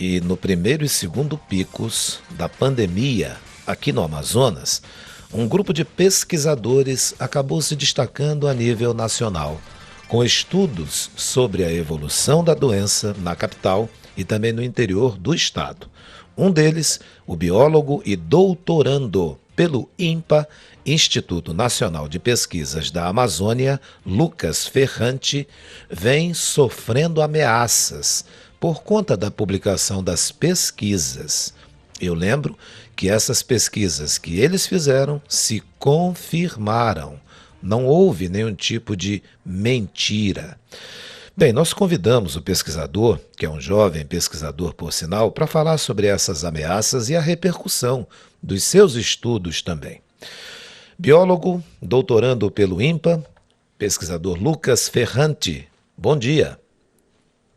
E no primeiro e segundo picos da pandemia aqui no Amazonas, um grupo de pesquisadores acabou se destacando a nível nacional, com estudos sobre a evolução da doença na capital e também no interior do estado. Um deles, o biólogo e doutorando pelo INPA, Instituto Nacional de Pesquisas da Amazônia, Lucas Ferrante, vem sofrendo ameaças por conta da publicação das pesquisas. Eu lembro que essas pesquisas que eles fizeram se confirmaram. Não houve nenhum tipo de mentira. Bem, nós convidamos o pesquisador, que é um jovem pesquisador por sinal, para falar sobre essas ameaças e a repercussão dos seus estudos também. Biólogo, doutorando pelo INPA, pesquisador Lucas Ferrante. Bom dia.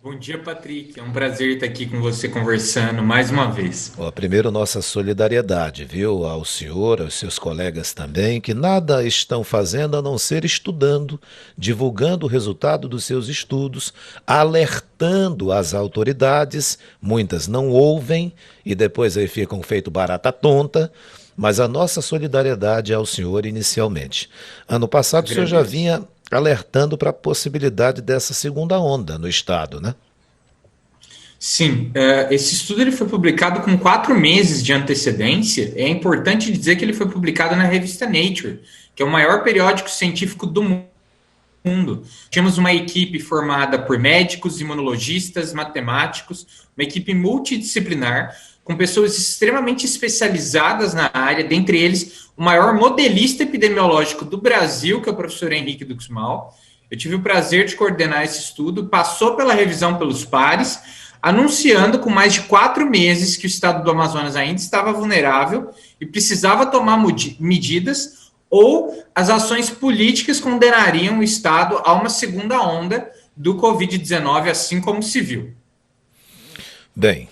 Bom dia, Patrick. É um prazer estar aqui com você conversando mais uma vez. Ó, primeiro, nossa solidariedade, viu, ao senhor, aos seus colegas também, que nada estão fazendo a não ser estudando, divulgando o resultado dos seus estudos, alertando as autoridades, muitas não ouvem e depois aí ficam feito barata tonta, mas a nossa solidariedade é ao senhor inicialmente. Ano passado o senhor já Agradeço. vinha alertando para a possibilidade dessa segunda onda no estado, né? Sim, esse estudo ele foi publicado com 4 meses de antecedência. É importante dizer que ele foi publicado na revista Nature, que é o maior periódico científico do mundo. Tínhamos uma equipe formada por médicos, imunologistas, matemáticos, uma equipe multidisciplinar, com pessoas extremamente especializadas na área, dentre eles o maior modelista epidemiológico do Brasil, que é o professor Henrique Duxmal. Eu tive o prazer de coordenar esse estudo, passou pela revisão pelos pares, anunciando com mais de 4 meses que o estado do Amazonas ainda estava vulnerável e precisava tomar medidas ou as ações políticas condenariam o estado a uma segunda onda do Covid-19, assim como se viu. Bem,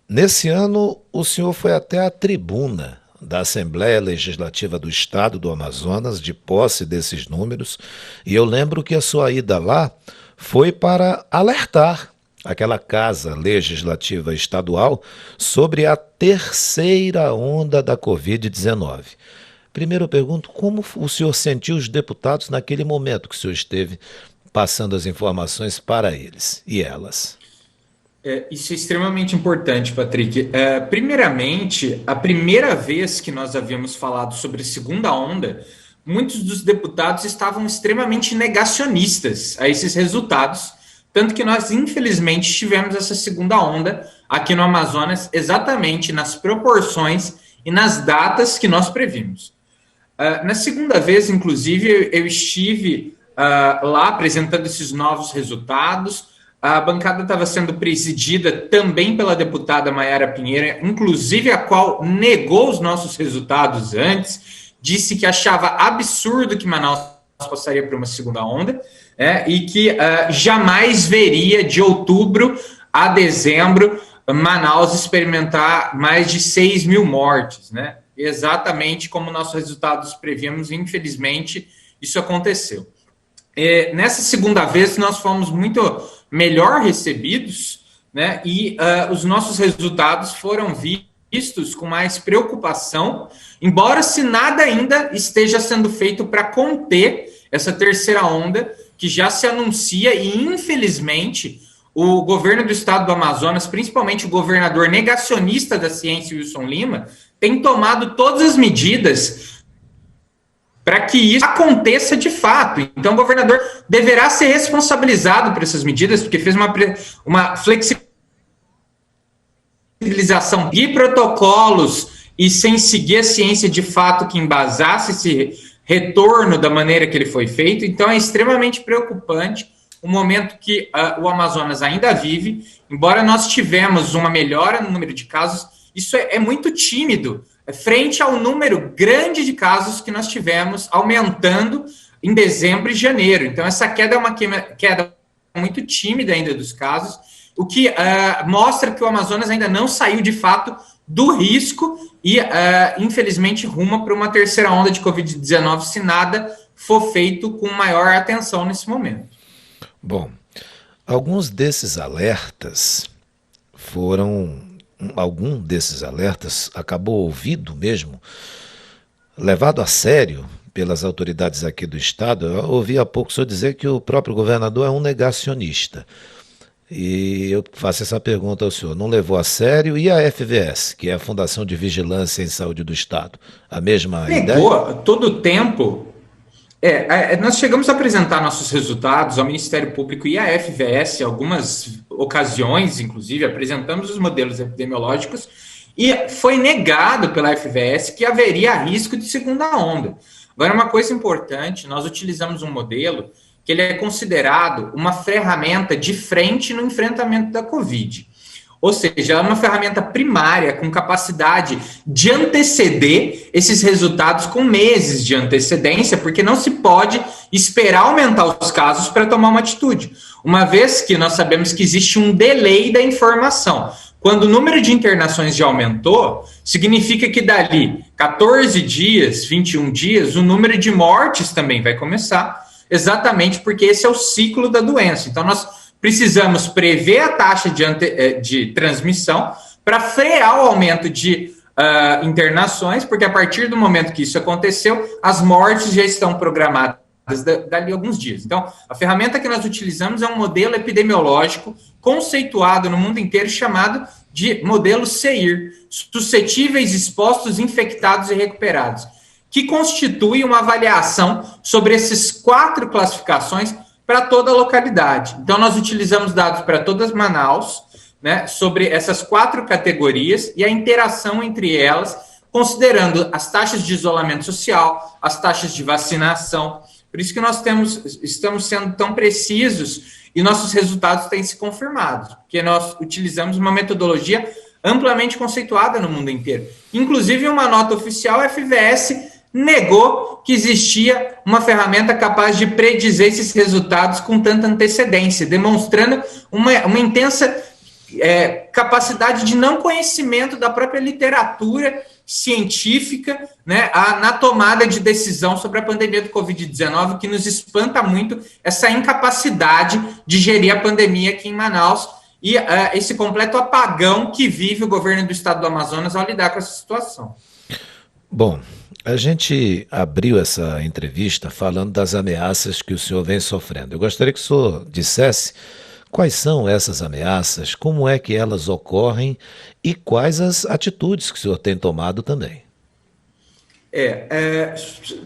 nesse ano o senhor foi até a tribuna da Assembleia Legislativa do Estado do Amazonas, de posse desses números, e eu lembro que a sua ida lá foi para alertar aquela Casa Legislativa Estadual sobre a terceira onda da Covid-19. Primeiro eu pergunto, como o senhor sentiu os deputados naquele momento que o senhor esteve passando as informações para eles e elas? Isso é extremamente importante, Patrick. Primeiramente, a primeira vez que nós havíamos falado sobre a segunda onda, muitos dos deputados estavam extremamente negacionistas a esses resultados, tanto que nós, infelizmente, tivemos essa segunda onda aqui no Amazonas, exatamente nas proporções e nas datas que nós previmos. Na segunda vez, inclusive, eu estive lá apresentando esses novos resultados. A bancada estava sendo presidida também pela deputada Maiara Pinheira, inclusive a qual negou os nossos resultados antes, disse que achava absurdo que Manaus passaria por uma segunda onda, e que jamais veria de outubro a dezembro Manaus experimentar mais de 6 mil mortes, né? Exatamente como nossos resultados prevíamos, infelizmente, isso aconteceu. Nessa segunda vez, nós fomos muito melhor recebidos, né? E os nossos resultados foram vistos com mais preocupação, embora se nada ainda esteja sendo feito para conter essa terceira onda, que já se anuncia e, infelizmente, o governo do estado do Amazonas, principalmente o governador negacionista da ciência, Wilson Lima, tem tomado todas as medidas para que isso aconteça de fato. Então, o governador deverá ser responsabilizado por essas medidas, porque fez uma flexibilização de protocolos e sem seguir a ciência de fato que embasasse esse retorno da maneira que ele foi feito. Então, é extremamente preocupante o momento que o Amazonas ainda vive. Embora nós tivemos uma melhora no número de casos, isso é muito tímido frente ao número grande de casos que nós tivemos aumentando em dezembro e janeiro. Então, essa queda é uma queda muito tímida ainda dos casos, o que mostra que o Amazonas ainda não saiu de fato do risco e, infelizmente, ruma para uma terceira onda de Covid-19 se nada for feito com maior atenção nesse momento. Bom, alguns desses alertas algum desses alertas acabou ouvido mesmo, levado a sério pelas autoridades aqui do estado? Eu ouvi há pouco o senhor dizer que o próprio governador é um negacionista. E eu faço essa pergunta ao senhor: não levou a sério? E a FVS, que é a Fundação de Vigilância em Saúde do Estado? A mesma ideia? Negou todo o tempo. Nós chegamos a apresentar nossos resultados ao Ministério Público e à FVS, algumas ocasiões, inclusive, apresentamos os modelos epidemiológicos e foi negado pela FVS que haveria risco de segunda onda. Agora, uma coisa importante, nós utilizamos um modelo que ele é considerado uma ferramenta de frente no enfrentamento da Covid. Ou seja, ela é uma ferramenta primária com capacidade de anteceder esses resultados com meses de antecedência, porque não se pode esperar aumentar os casos para tomar uma atitude, uma vez que nós sabemos que existe um delay da informação. Quando o número de internações já aumentou, significa que dali 14 dias, 21 dias, o número de mortes também vai começar, exatamente porque esse é o ciclo da doença. Então, nós precisamos prever a taxa de transmissão para frear o aumento de internações, porque a partir do momento que isso aconteceu, as mortes já estão programadas dali a alguns dias. Então, a ferramenta que nós utilizamos é um modelo epidemiológico conceituado no mundo inteiro chamado de modelo SEIR, suscetíveis, expostos, infectados e recuperados, que constitui uma avaliação sobre esses 4 classificações para toda a localidade. Então, nós utilizamos dados para todas Manaus, né, sobre essas 4 categorias e a interação entre elas, considerando as taxas de isolamento social, as taxas de vacinação. Por isso que nós estamos sendo tão precisos e nossos resultados têm se confirmado, porque nós utilizamos uma metodologia amplamente conceituada no mundo inteiro. Inclusive, uma nota oficial, a FVS negou que existia uma ferramenta capaz de predizer esses resultados com tanta antecedência, demonstrando uma intensa capacidade de não conhecimento da própria literatura científica, né, na tomada de decisão sobre a pandemia do Covid-19, que nos espanta muito essa incapacidade de gerir a pandemia aqui em Manaus e esse completo apagão que vive o governo do estado do Amazonas ao lidar com essa situação. Bom, a gente abriu essa entrevista falando das ameaças que o senhor vem sofrendo. Eu gostaria que o senhor dissesse quais são essas ameaças, como é que elas ocorrem e quais as atitudes que o senhor tem tomado também.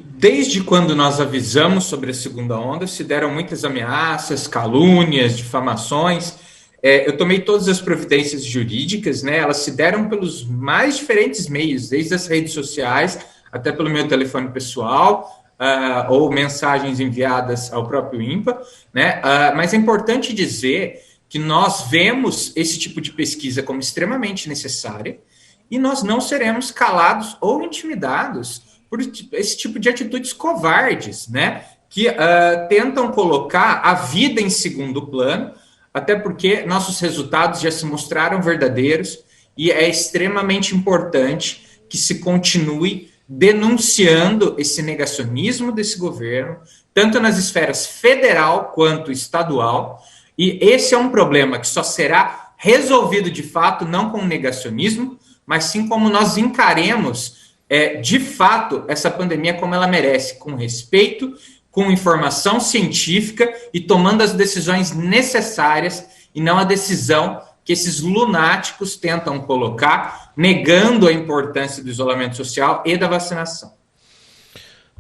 Desde quando nós avisamos sobre a segunda onda, se deram muitas ameaças, calúnias, difamações. Eu tomei todas as providências jurídicas, né? Elas se deram pelos mais diferentes meios, desde as redes sociais, até pelo meu telefone pessoal, ou mensagens enviadas ao próprio INPA, né? Mas é importante dizer que nós vemos esse tipo de pesquisa como extremamente necessária e nós não seremos calados ou intimidados por esse tipo de atitudes covardes, né? Que tentam colocar a vida em segundo plano, até porque nossos resultados já se mostraram verdadeiros e é extremamente importante que se continue denunciando esse negacionismo desse governo, tanto nas esferas federal quanto estadual, e esse é um problema que só será resolvido de fato, não com negacionismo, mas sim como nós encaremos de fato essa pandemia como ela merece, com respeito, com informação científica e tomando as decisões necessárias e não a decisão que esses lunáticos tentam colocar, negando a importância do isolamento social e da vacinação.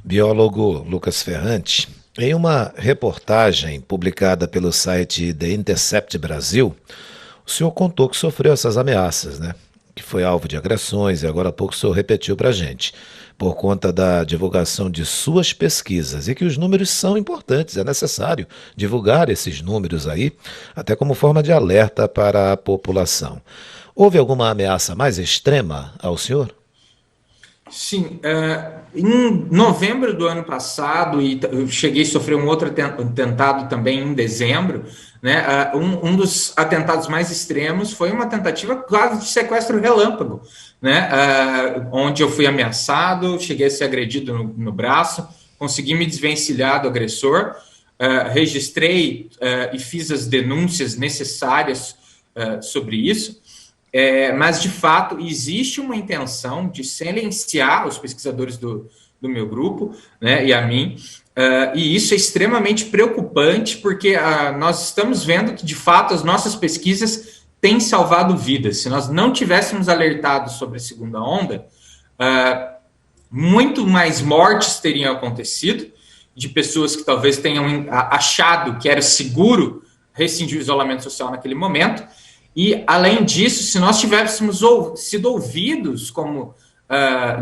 Biólogo Lucas Ferrante, em uma reportagem publicada pelo site The Intercept Brasil, o senhor contou que sofreu essas ameaças, né? Que foi alvo de agressões, e agora há pouco o senhor repetiu para a gente, por conta da divulgação de suas pesquisas, e que os números são importantes, é necessário divulgar esses números aí, até como forma de alerta para a população. Houve alguma ameaça mais extrema ao senhor? Sim, em novembro do ano passado, e eu cheguei a sofrer um outro atentado também em dezembro, né? Um dos atentados mais extremos foi uma tentativa quase de sequestro relâmpago, né? Onde eu fui ameaçado, cheguei a ser agredido no braço, consegui me desvencilhar do agressor, registrei e fiz as denúncias necessárias sobre isso. Mas, de fato, existe uma intenção de silenciar os pesquisadores do meu grupo, né, e a mim, e isso é extremamente preocupante, porque nós estamos vendo que, de fato, as nossas pesquisas têm salvado vidas. Se nós não tivéssemos alertado sobre a segunda onda, muito mais mortes teriam acontecido, de pessoas que talvez tenham achado que era seguro rescindir o isolamento social naquele momento. E, além disso, se nós tivéssemos sido ouvidos, como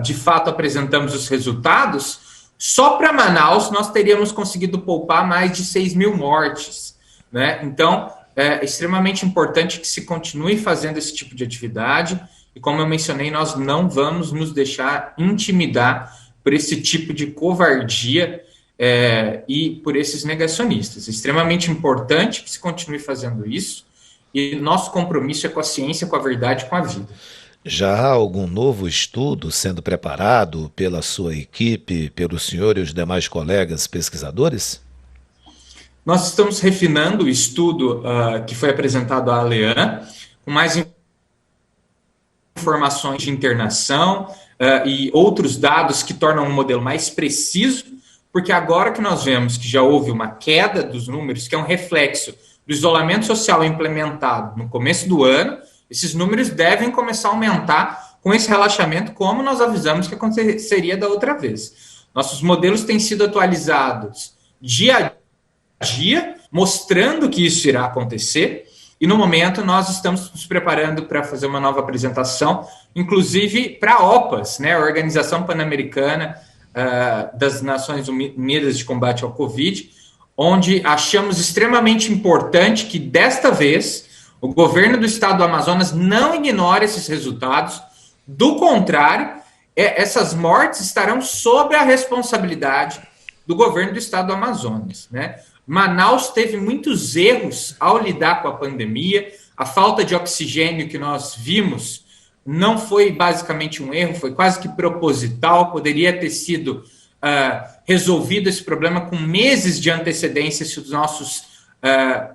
de fato apresentamos os resultados, só para Manaus nós teríamos conseguido poupar mais de 6 mil mortes, né? Então, é extremamente importante que se continue fazendo esse tipo de atividade. E, como eu mencionei, nós não vamos nos deixar intimidar por esse tipo de covardia e por esses negacionistas. É extremamente importante que se continue fazendo isso. E nosso compromisso é com a ciência, com a verdade, com a vida. Já há algum novo estudo sendo preparado pela sua equipe, pelo senhor e os demais colegas pesquisadores? Nós estamos refinando o estudo que foi apresentado à ALEAN, com mais informações de internação e outros dados que tornam o modelo mais preciso, porque agora que nós vemos que já houve uma queda dos números, que é um reflexo do isolamento social implementado no começo do ano, esses números devem começar a aumentar com esse relaxamento, como nós avisamos que aconteceria da outra vez. Nossos modelos têm sido atualizados dia a dia, mostrando que isso irá acontecer, e no momento nós estamos nos preparando para fazer uma nova apresentação, inclusive para a OPAS, né, a Organização Pan-Americana das Nações Unidas de Combate ao Covid, onde achamos extremamente importante que, desta vez, o governo do estado do Amazonas não ignore esses resultados. Do contrário, essas mortes estarão sob a responsabilidade do governo do estado do Amazonas, né? Manaus teve muitos erros ao lidar com a pandemia. A falta de oxigênio que nós vimos não foi basicamente um erro, foi quase que proposital. Poderia ter sido resolvido esse problema com meses de antecedência se os nossos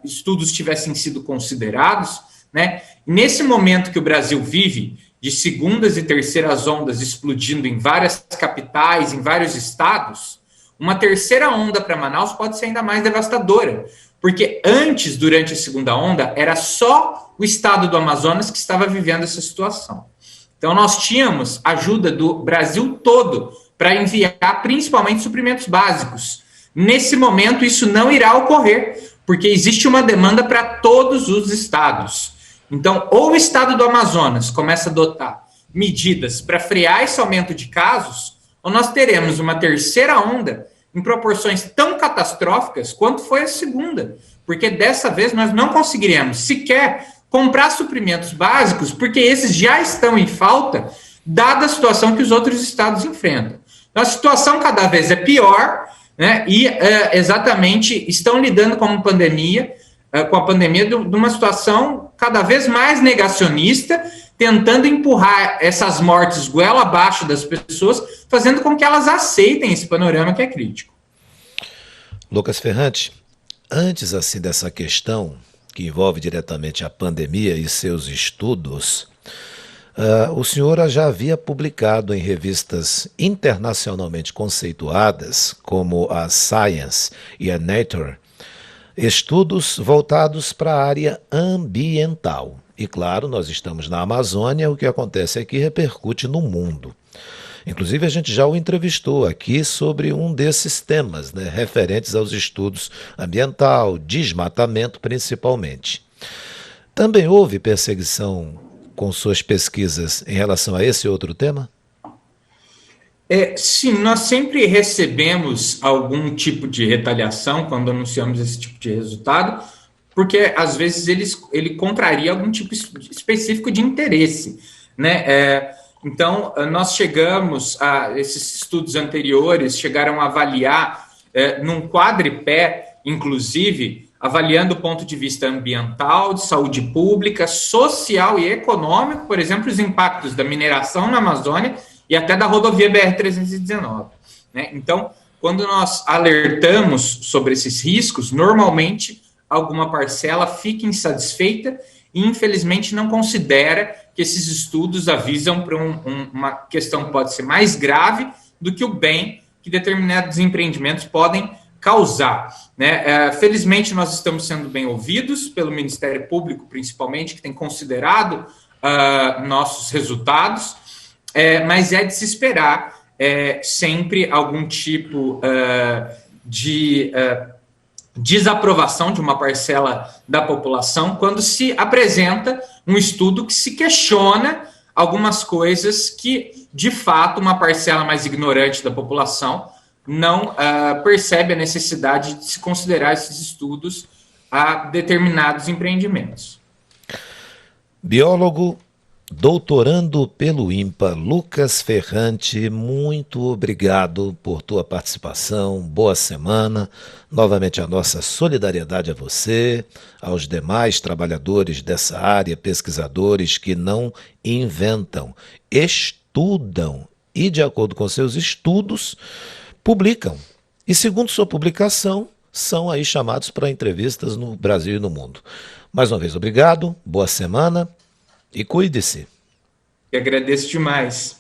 estudos tivessem sido considerados, né? Nesse momento que o Brasil vive, de segundas e terceiras ondas explodindo em várias capitais, em vários estados, uma terceira onda para Manaus pode ser ainda mais devastadora, porque antes, durante a segunda onda, era só o estado do Amazonas que estava vivendo essa situação. Então, nós tínhamos ajuda do Brasil todo para enviar principalmente suprimentos básicos. Nesse momento, isso não irá ocorrer, porque existe uma demanda para todos os estados. Então, ou o estado do Amazonas começa a adotar medidas para frear esse aumento de casos, ou nós teremos uma terceira onda em proporções tão catastróficas quanto foi a segunda, porque dessa vez nós não conseguiremos sequer comprar suprimentos básicos, porque esses já estão em falta, dada a situação que os outros estados enfrentam. Então, a situação cada vez é pior, né, e exatamente estão lidando com a pandemia de uma situação cada vez mais negacionista, tentando empurrar essas mortes goela abaixo das pessoas, fazendo com que elas aceitem esse panorama que é crítico. Lucas Ferrante, antes assim dessa questão que envolve diretamente a pandemia e seus estudos, o senhor já havia publicado em revistas internacionalmente conceituadas, como a Science e a Nature, estudos voltados para a área ambiental. E claro, nós estamos na Amazônia, o que acontece aqui repercute no mundo. Inclusive, a gente já o entrevistou aqui sobre um desses temas, né, referentes aos estudos ambiental, desmatamento principalmente. Também houve perseguição com suas pesquisas em relação a esse outro tema? Sim, nós sempre recebemos algum tipo de retaliação quando anunciamos esse tipo de resultado, porque às vezes ele contraria algum tipo específico de interesse, né? Então, nós chegamos a esses estudos anteriores, chegaram a avaliar num quadripé, inclusive, avaliando o ponto de vista ambiental, de saúde pública, social e econômico, por exemplo, os impactos da mineração na Amazônia e até da rodovia BR-319. Né? Então, quando nós alertamos sobre esses riscos, normalmente alguma parcela fica insatisfeita e, infelizmente, não considera que esses estudos avisam para uma questão que pode ser mais grave do que o bem que determinados empreendimentos podem causar, né? Felizmente, nós estamos sendo bem ouvidos pelo Ministério Público, principalmente, que tem considerado nossos resultados, mas é de se esperar sempre algum tipo de desaprovação de uma parcela da população quando se apresenta um estudo que se questiona algumas coisas que, de fato, uma parcela mais ignorante da população não percebe a necessidade de se considerar esses estudos a determinados empreendimentos. Biólogo, doutorando pelo INPA, Lucas Ferrante, muito obrigado por tua participação. Boa semana. Novamente a nossa solidariedade a você, aos demais trabalhadores dessa área, pesquisadores que não inventam, estudam e, de acordo com seus estudos, publicam. E, segundo sua publicação, são aí chamados para entrevistas no Brasil e no mundo. Mais uma vez, obrigado, boa semana e cuide-se. E agradeço demais.